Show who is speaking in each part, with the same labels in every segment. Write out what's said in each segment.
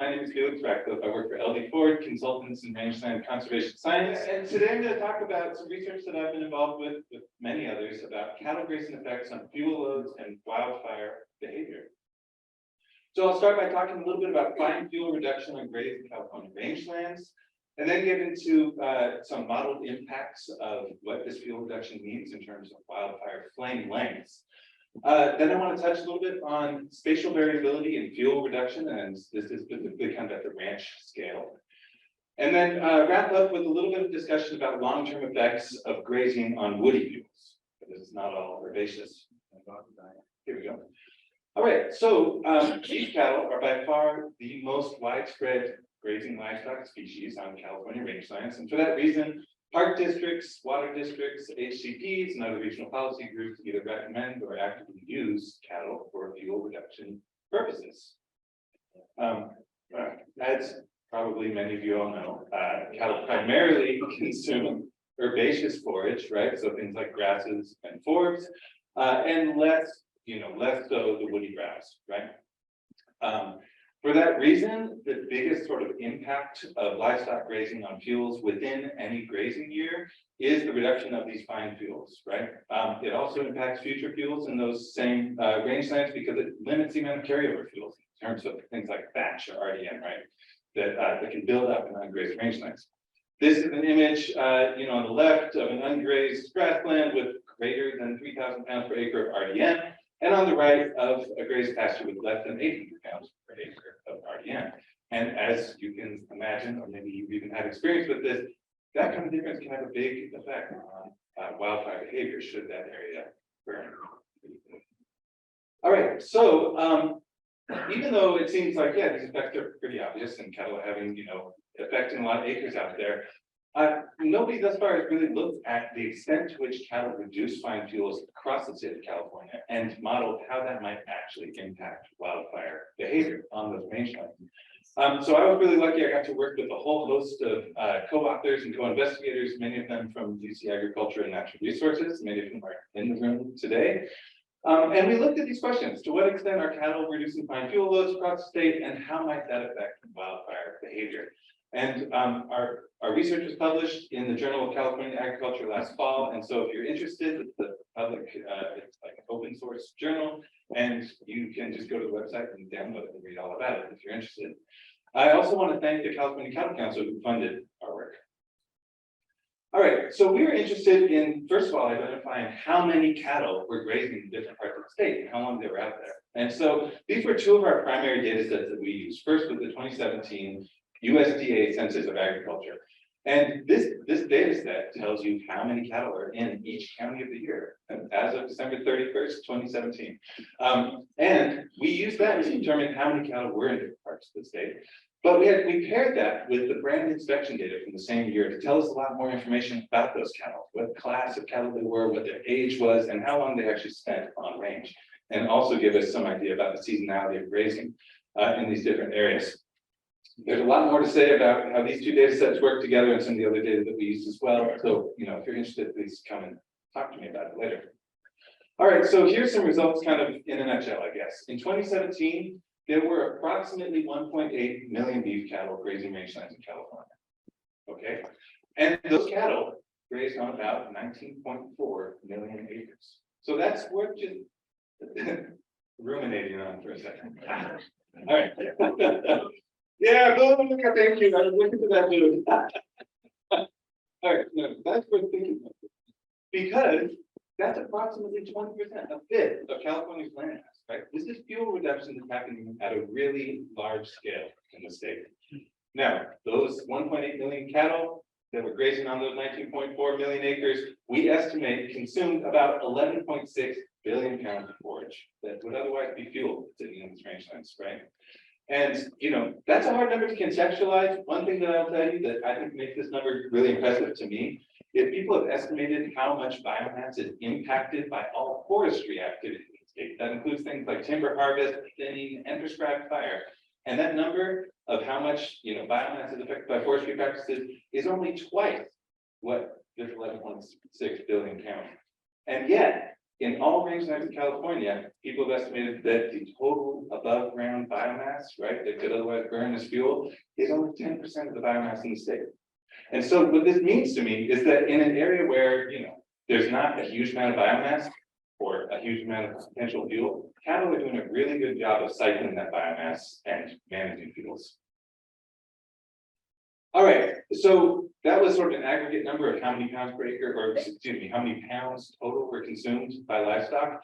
Speaker 1: My name is Felix Ratcliff. I work for LD Ford Consultants in Rangeland Conservation Science. And today I'm going to talk about some research that I've been involved with many others about cattle grazing effects on fuel loads and wildfire behavior. So I'll start by talking a little bit about fine fuel reduction on grazing California rangelands, and then get into some modeled impacts of what this fuel reduction means in terms of wildfire flame lengths. Then I want to touch a little bit on spatial variability in fuel reduction, and this is specifically kind of at the ranch scale. And then wrap up with a little bit of discussion about long-term effects of grazing on woody fuels. This is not all herbaceous. Here we go. All right, so beef cattle are by far the most widespread grazing livestock species on California rangelands, and for that reason, park districts, water districts, HCPs, and other regional policy groups either recommend or actively use cattle for fuel reduction purposes. As probably many of you all know, cattle primarily consume herbaceous forage, right? So things like grasses and forbs, and less so the woody grass, right? For that reason, the biggest sort of impact of livestock grazing on fuels within any grazing year is the reduction of these fine fuels, right? It also impacts future fuels in those same rangelands because it limits the amount of carryover fuels in terms of things like thatch or RDN, right? That can build up in ungrazed rangelands. This is an image, on the left of an ungrazed grassland with greater than 3,000 pounds per acre of RDN. And on the right of a grazed pasture with less than 800 pounds per acre of RDN. And as you can imagine, or maybe you've even had experience with this, that kind of difference can have a big effect on wildfire behavior should that area burn. All right, so even though it seems like, yeah, these effects are pretty obvious and cattle are having, affecting a lot of acres out there, nobody thus far has really looked at the extent to which cattle reduce fine fuels across the state of California and modeled how that might actually impact wildfire behavior on those rangelands. So I was really lucky. I got to work with a whole host of co-authors and co-investigators, many of them from UC Agriculture and Natural Resources, many of whom are in the room today. And we looked at these questions: to what extent are cattle reducing fine fuel loads across the state, and how might that affect wildfire behavior? And our research was published in the Journal of California Agriculture last fall. And so if you're interested, it's the public, it's like an open source journal, and you can just go to the website and download it and read all about it if you're interested. I also want to thank the California Cattle Council who funded our work. All right, so we were interested in, first of all, identifying how many cattle were grazing in different parts of the state and how long they were out there. And so these were two of our primary data sets that we used. First was the 2017 USDA Census of Agriculture. And this data set tells you how many cattle are in each county of the year as of December 31st, 2017. And we used that to determine how many cattle were in different parts of the state. But we paired that with the brand inspection data from the same year to tell us a lot more information about those cattle, what class of cattle they were, what their age was, and how long they actually spent on range. And also give us some idea about the seasonality of grazing in these different areas. There's a lot more to say about how these two data sets work together and some of the other data that we used as well. So, if you're interested, please come and talk to me about it later. All right, so here's some results kind of in a nutshell, I guess. In 2017, there were approximately 1.8 million beef cattle grazing rangelands in California. Okay, and those cattle grazed on about 19.4 million acres. So that's worth just ruminating on for a second. All right. Yeah, thank you. I was looking for that too. All right, no, that's worth thinking about. Because that's approximately 20%, a fifth of California's land mass, right? This is fuel reduction that's happening at a really large scale in the state. Now, those 1.8 million cattle that were grazing on those 19.4 million acres, we estimate consumed about 11.6 billion pounds of forage that would otherwise be fuel sitting in these rangelands, right? And, that's a hard number to conceptualize. One thing that I'll tell you that I think makes this number really impressive to me is people have estimated how much biomass is impacted by all forestry activity in the state. That includes things like timber harvest, thinning, and prescribed fire. And that number of how much, biomass is affected by forestry practices is only twice what this 11.6 billion counts. And yet, in all rangelands of California, people have estimated that the total above ground biomass, right, that could otherwise burn as fuel, is only 10% of the biomass in the state. And so what this means to me is that in an area where, there's not a huge amount of biomass or a huge amount of potential fuel, cattle are doing a really good job of cycling that biomass and managing fuels. All right, so that was sort of an aggregate number of how many pounds per acre, or excuse me, how many pounds total were consumed by livestock.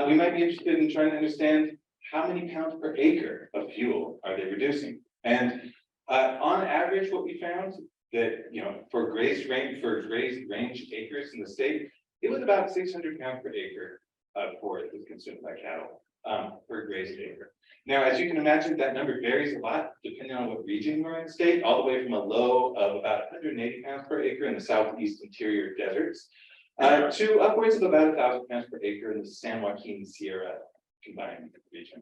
Speaker 1: We might be interested in trying to understand how many pounds per acre of fuel are they reducing. And on average, what we found that, for grazed range acres in the state, it was about 600 pounds per acre of forage was consumed by cattle per grazed acre. Now, as you can imagine, that number varies a lot depending on what region you're in the state, all the way from a low of about 180 pounds per acre in the southeast interior deserts to upwards of about 1,000 pounds per acre in the San Joaquin Sierra combined region.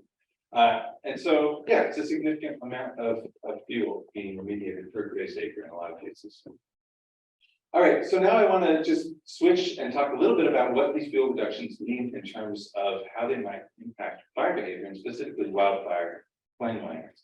Speaker 1: And so, yeah, it's a significant amount of fuel being remediated per grazed acre in a lot of cases. All right, so now I want to just switch and talk a little bit about what these fuel reductions mean in terms of how they might impact fire behavior, and specifically wildfire flame lengths.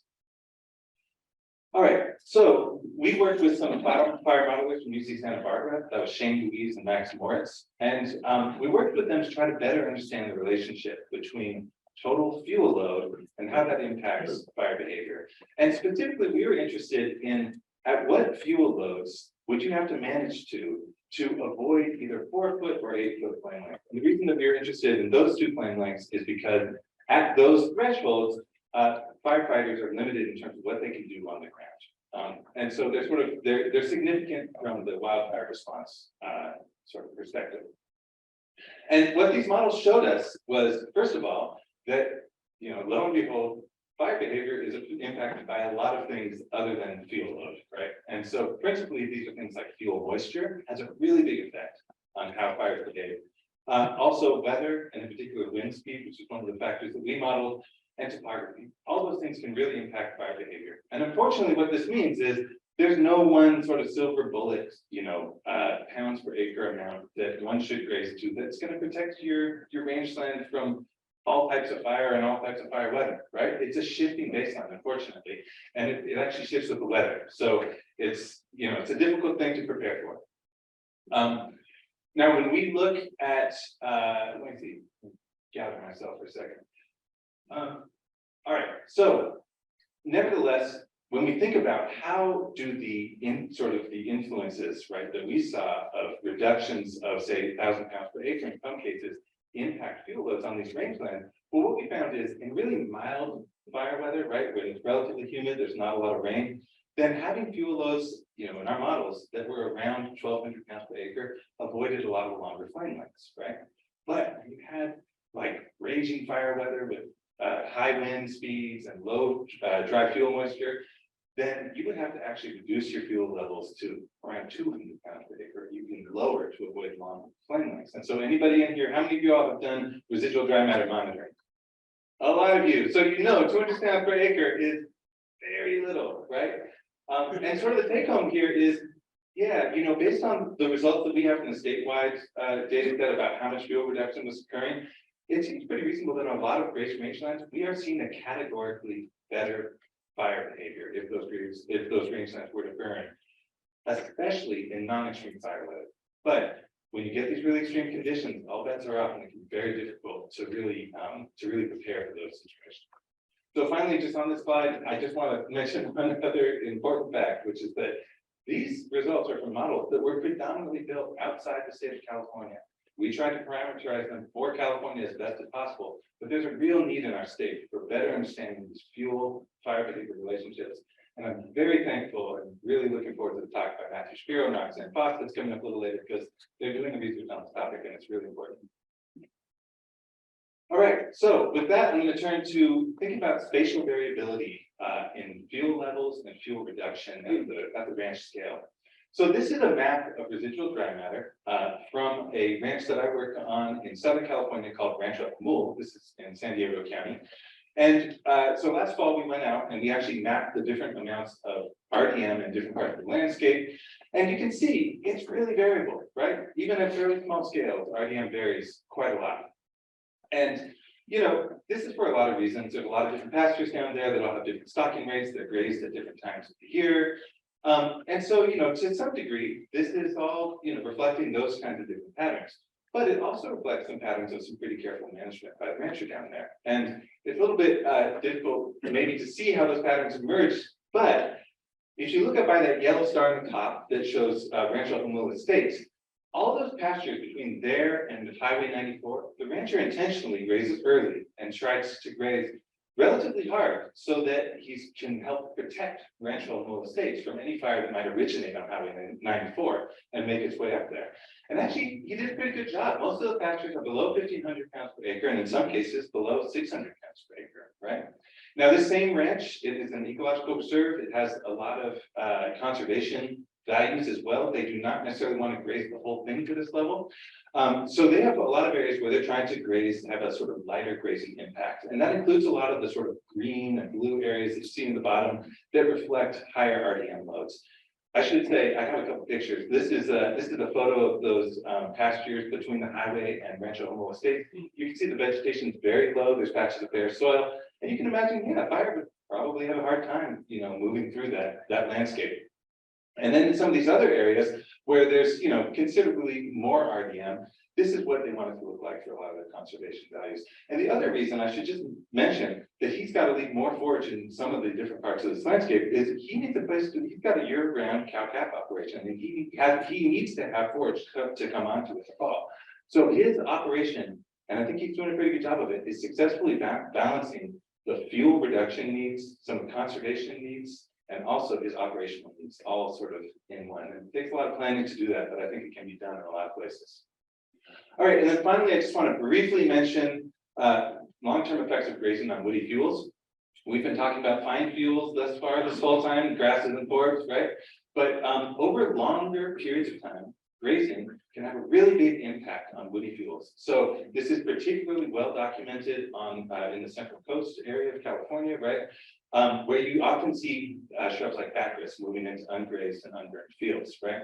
Speaker 1: All right, so we worked with some fire modelers from UC Santa Barbara. That was Shane Louise and Max Moritz. And we worked with them to try to better understand the relationship between total fuel load and how that impacts fire behavior. And specifically, we were interested in at what fuel loads would you have to manage to avoid either 4-foot or 8-foot flame length. And the reason that we are interested in those two flame lengths is because at those thresholds, firefighters are limited in terms of what they can do on the ground. And so they're significant from the wildfire response sort of perspective. And what these models showed us was, first of all, that, lo and behold, fire behavior is impacted by a lot of things other than fuel load, right? And so principally, these are things like fuel moisture has a really big effect on how fires behave. Also weather, and in particular wind speed, which is one of the factors that we modeled, and topography. All those things can really impact fire behavior. And unfortunately, what this means is there's no one sort of silver bullet, pounds per acre amount that one should graze to that's going to protect your rangeland from all types of fire and all types of fire weather, right? It's a shifting baseline, unfortunately, and it actually shifts with the weather. So it's, it's a difficult thing to prepare for. Now, when we look at, let me see, gather myself for a second. All right, so nevertheless, when we think about how do the influences, right, that we saw of reductions of say 1,000 pounds per acre in some cases impact fuel loads on these rangelands, well, what we found is in really mild fire weather, right, when it's relatively humid, there's not a lot of rain, then having fuel loads, in our models that were around 1,200 pounds per acre avoided a lot of the longer flame lengths, right? But when you had like raging fire weather with high wind speeds and low dry fuel moisture, then you would have to actually reduce your fuel levels to around 200 pounds per acre, even lower to avoid long flame lengths. And so anybody in here, how many of you all have done residual dry matter monitoring? A lot of you. So 200 pounds per acre is very little, right? And sort of the take home here is, yeah, based on the results that we have from the statewide data set about how much fuel reduction was occurring, it seems pretty reasonable that on a lot of grazed rangelands, we are seeing a categorically better fire behavior if those rangelands were to burn, especially in non-extreme fire weather. But when you get these really extreme conditions, all bets are off, and it can be very difficult to really prepare for those situations. So finally, just on this slide, I just want to mention one other important fact, which is that these results are from models that were predominantly built outside the state of California. We tried to parameterize them for California as best as possible, but there's a real need in our state for better understanding these fuel fire behavior relationships. And I'm very thankful and really looking forward to the talk by Matthew Shapiro and Roxanne Fox that's coming up a little later, because they're doing the research on this topic and it's really important. All right, so with that, I'm going to turn to think about spatial variability in fuel levels and fuel reduction at the ranch scale. So this is a map of residual dry matter from a ranch that I work on in Southern California called Rancho Mule. This is in San Diego County. And so last fall we went out and we actually mapped the different amounts of RDM in different parts of the landscape. And you can see it's really variable, right? Even at fairly small scales, RDM varies quite a lot. And you know, this is for a lot of reasons. There's a lot of different pastures down there that all have different stocking rates. They're grazed at different times of the year. And so, you know, to some degree, this is all, you know, reflecting those kinds of different patterns. But it also reflects some patterns of some pretty careful management by the rancher down there. And it's a little bit difficult maybe to see how those patterns emerge. But if you look up by that yellow star on the top that shows Rancho Humula Estates, all those pastures between there and Highway 94, the rancher intentionally grazes early and tries to graze relatively hard so that he can help protect Rancho Humula Estates from any fire that might originate on Highway 94 and make its way up there. And actually, he did a pretty good job. Most of the pastures are below 1,500 pounds per acre, and in some cases below 600 pounds per acre, right? Now, this same ranch, it is an ecological reserve. It has a lot of conservation values as well. They do not necessarily want to graze the whole thing to this level. So they have a lot of areas where they're trying to graze, have a sort of lighter grazing impact. And that includes a lot of the sort of green and blue areas that you see in the bottom that reflect higher RDM loads. I should say, I have a couple pictures. This is a photo of those pastures between the highway and Rancho Humula Estates. You can see the vegetation is very low. There's patches of bare soil. And you can imagine, yeah, fire would probably have a hard time, you know, moving through that landscape. And then in some of these other areas where there's, you know, considerably more RDM, this is what they want it to look like for a lot of their conservation values. And the other reason I should just mention that he's got to leave more forage in some of the different parts of this landscape is he needs a place to, he's got a year-round cow-calf operation, and he needs to have forage to come onto it in the fall. So his operation, and I think he's doing a pretty good job of it, is successfully balancing the fuel reduction needs, some of the conservation needs, and also his operational needs, all sort of in one. And it takes a lot of planning to do that, but I think it can be done in a lot of places. All right, and then finally, I just want to briefly mention long-term effects of grazing on woody fuels. We've been talking about fine fuels thus far this whole time, grasses and forbs, right? But over longer periods of time, grazing can have a really big impact on woody fuels. So this is particularly well documented on in the Central Coast area of California, right? Where you often see shrubs like bacchus moving into ungrazed and unburned fields, right?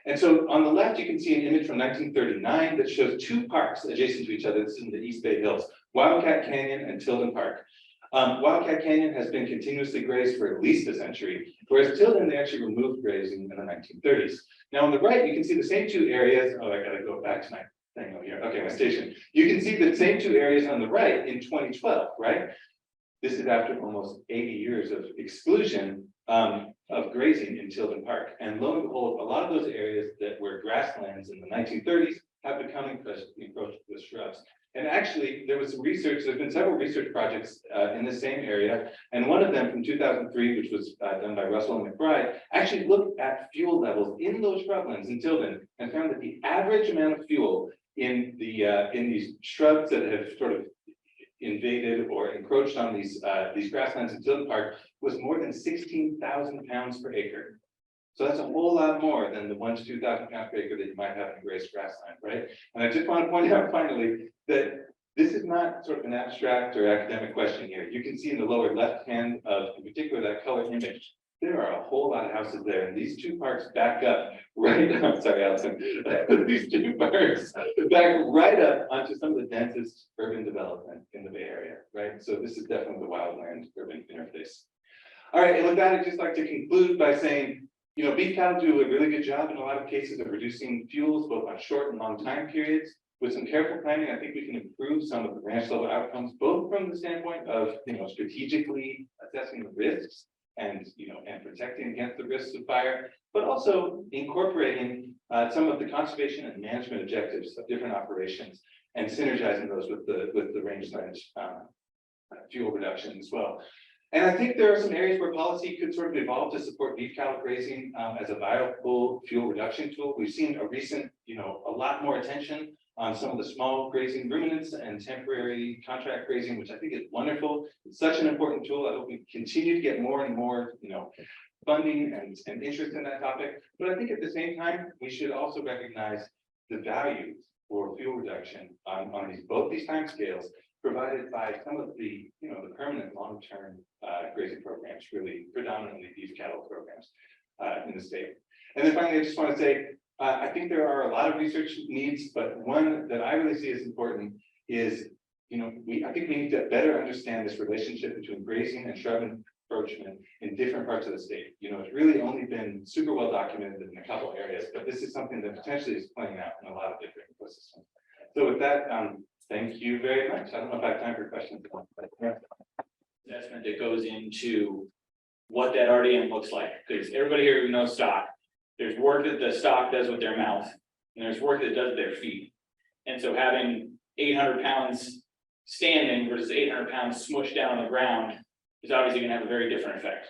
Speaker 1: And so on the left, you can see an image from 1939 that shows two parks adjacent to each other. This is in the East Bay Hills, Wildcat Canyon and Tilden Park. Wildcat Canyon has been continuously grazed for at least a century, whereas Tilden, they actually removed grazing in the 1930s. Now on the right, you can see the same two areas. Oh, I gotta go back to my thing over here. Okay, my station. You can see the same two areas on the right in 2012, right? This is after almost 80 years of exclusion of grazing in Tilden Park. And lo and behold, a lot of those areas that were grasslands in the 1930s have become encroached with shrubs. And actually, there was some research, there's been several research projects in the same area. And one of them from 2003, which was done by Russell and McBride, actually looked at fuel levels in those shrublands in Tilden and found that the average amount of fuel in these shrubs that have sort of invaded or encroached on these grasslands in Tilden Park was more than 16,000 pounds per acre. So that's a whole lot more than the 1,000 to 2,000 pounds per acre that you might have in grazed grassland, right? And I just want to point out finally that this is not sort of an abstract or academic question here. You can see in the lower left hand of, in particular, that color image, there are a whole lot of houses there, and these two parks back up right up. Sorry, Allison. These two parks back right up onto some of the densest urban development in the Bay Area, right? So this is definitely the wildland urban interface. All right, and with that, I'd just like to conclude by saying, you know, beef cattle do a really good job in a lot of cases of reducing fuels, both on short and long time periods. With some careful planning, I think we can improve some of the ranch level outcomes, both from the standpoint of, you know, strategically assessing the risks and, you know, and protecting against the risks of fire, but also incorporating some of the conservation and management objectives of different operations and synergizing those with the rangeland fuel reduction as well. And I think there are some areas where policy could sort of evolve to support beef cattle grazing as a viable fuel reduction tool. We've seen a recent, you know, a lot more attention on some of the small grazing ruminants and temporary contract grazing, which I think is wonderful. It's such an important tool. I hope we continue to get more and more, you know, funding and interest in that topic. But I think at the same time, we should also recognize the value for fuel reduction on both these time scales provided by some of the, the permanent long-term grazing programs, really predominantly beef cattle programs in the state. And then finally, I just want to say, I think there are a lot of research needs, but one that I really see as important is, I think we need to better understand this relationship between grazing and shrub encroachment in different parts of the state. It's really only been super well documented in a couple areas, but this is something that potentially is playing out in a lot of different ecosystems. So with that, thank you very much. I don't know if I have time for questions.
Speaker 2: Investment that goes into what that RDM looks like, because everybody here knows stock. There's work that the stock does with their mouth, and there's work that does with their feet. And so having 800 pounds standing versus 800 pounds smushed down on the ground is obviously going to have a very different effect.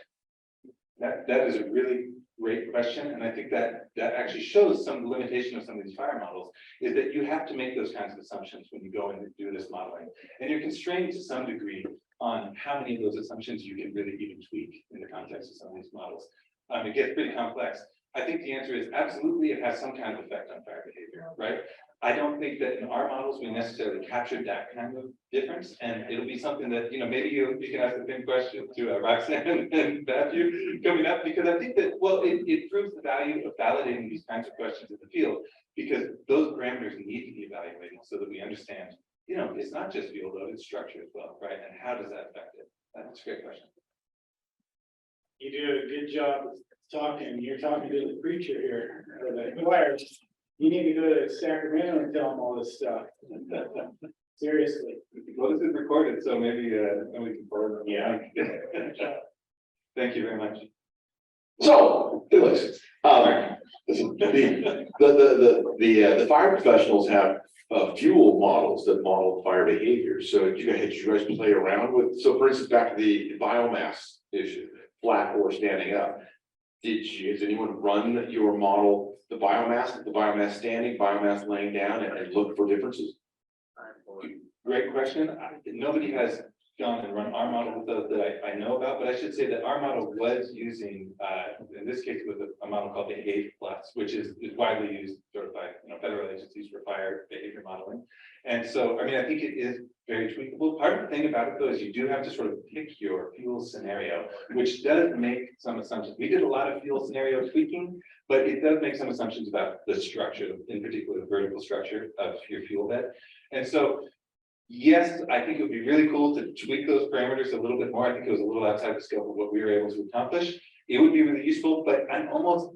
Speaker 1: That is a really great question, and I think that actually shows some limitation of some of these fire models, is that you have to make those kinds of assumptions when you go in and do this modeling, and you're constrained to some degree on how many of those assumptions you can really even tweak in the context of some of these models. It gets pretty complex. I think the answer is absolutely it has some kind of effect on fire behavior, right? I don't think that in our models we necessarily captured that kind of difference, and it'll be something that maybe you can ask the same question to Roxanne and Matthew coming up, because I think that it proves the value of validating these kinds of questions in the field, because those parameters need to be evaluated so that we understand it's not just field load, it's structure as well, right? And how does that affect it? That's a great question.
Speaker 3: You do a good job talking. You're talking to the preacher here, or the choir. You need to go to Sacramento and tell them all this stuff. Seriously.
Speaker 1: Well, this is recorded, so maybe we can forward it.
Speaker 3: Yeah.
Speaker 1: Thank you very much.
Speaker 4: So, Felix, the fire professionals have fuel models that model fire behavior. So did you guys play around with? So, for instance, back to the biomass issue, flat or standing up. Has anyone run your model, the biomass standing, biomass laying down, and look for differences?
Speaker 1: Great question. Nobody has gone and run our model with those that I know about, but I should say that our model was using, in this case, with a model called Behave Plus, which is widely used sort of by federal agencies for fire behavior modeling. And so, I think it is very tweakable. Part of the thing about it, though, is you do have to sort of pick your fuel scenario, which does make some assumptions. We did a lot of fuel scenario tweaking, but it does make some assumptions about the structure, in particular, the vertical structure of your fuel bed. And so, yes, I think it would be really cool to tweak those parameters a little bit more. I think it was a little outside the scope of what we were able to accomplish. It would be really useful, but I'm almost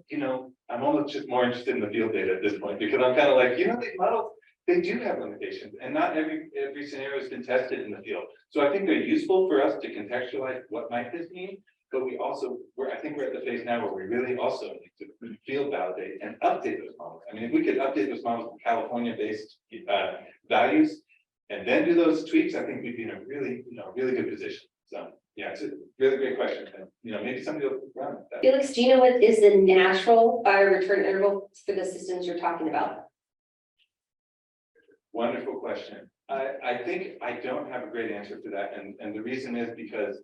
Speaker 1: just more interested in the field data at this point, because I'm kind of like, these models, they do have limitations, and not every scenario has been tested in the field. So I think they're useful for us to contextualize what might this mean, but I think we're at the phase now where we really also need to field validate and update those models. If we could update those models with California-based values, and then do those tweaks, I think we'd be in a really, really good position. So yeah, it's a really great question. And maybe somebody will run that.
Speaker 5: Felix, do you know what is the natural fire return interval for the systems you're talking about?
Speaker 1: Wonderful question. I think I don't have a great answer for that, and the reason is because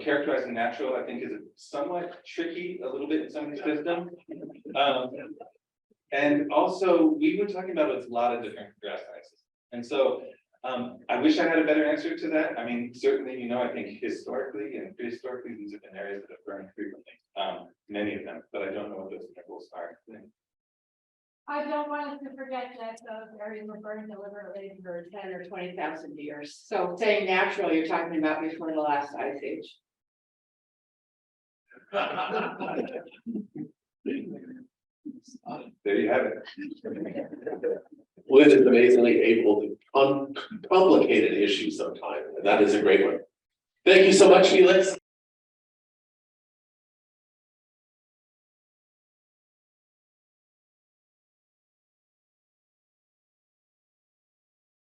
Speaker 1: characterizing natural, I think, is somewhat tricky a little bit in some of these systems. And also, we were talking about a lot of different grass sizes. And so I wish I had a better answer to that. Certainly, I think historically and prehistorically, these have been areas that have burned frequently, many of them, but I don't know what those intervals are.
Speaker 6: I don't want us to forget that those areas were burned deliberately for 10 or 20,000 years. So saying natural, you're talking about before the last ice age.
Speaker 1: There you have it.
Speaker 4: Liz is amazingly able to uncomplicate an issue sometimes, and that is a great one. Thank you so much, Felix.